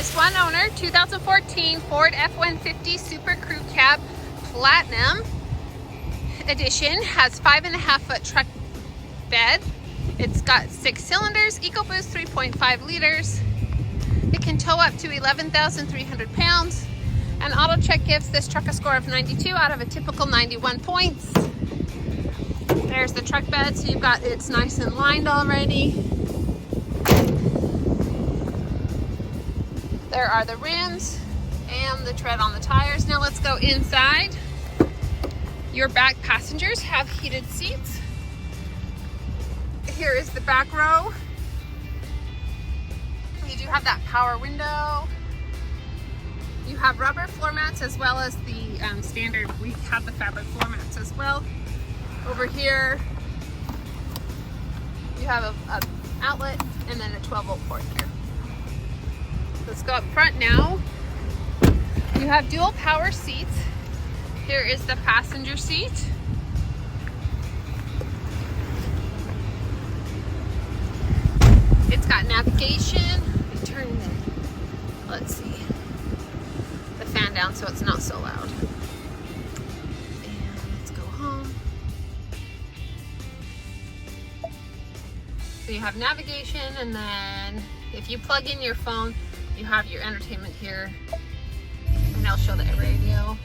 this one owner 2014 Ford F-150 SuperCrew Cab Platinum Edition. Has 5.5 foot truck bed. It's got 6 cylinders, EcoBoost 3.5 liters. It can tow up to 11,300 pounds. And AutoCheck gives this truck a score of 92 out of a typical 91 points. There's the truck bed, so you've got it's nice and lined already. There are the rims and the tread on the tires. Now let's go inside. Your back passengers have heated seats. Here is the back row. You do have that power window. You have rubber floor mats as well as the standard. We have the fabric floor mats as well. Over here, you have a outlet and then a 12-volt port here. Let's go up front now. You have dual power seats. Here is the passenger seat. It's got navigation. We turn the, let's see, the fan down so it's not so loud. And let's go home. So you have navigation, and then if you plug in your phone, you have your entertainment here, and I'll show the radio.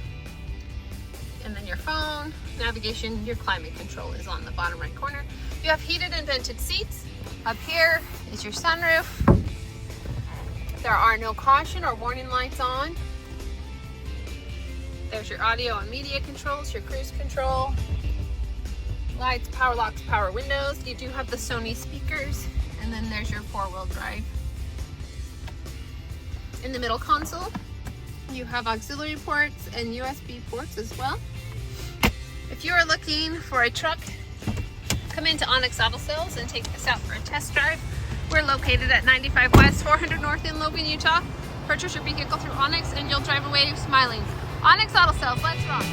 And then your phone, navigation, your climate control is on the bottom right corner. You have heated and vented seats. Up here is your sunroof. There are no caution or warning lights on. There's your audio and media controls, your cruise control, lights, power locks, power windows. You do have the Sony speakers, and then there's your 4-wheel drive. In the middle console, you have auxiliary ports and USB ports as well. If you are looking for a truck, come into Onyx Auto Sales and take this out for a test drive. We're located at 95 West, 400 North in Logan, Utah. Purchase your vehicle through Onyx and you'll drive away smiling. Onyx Auto Sales, let's rock.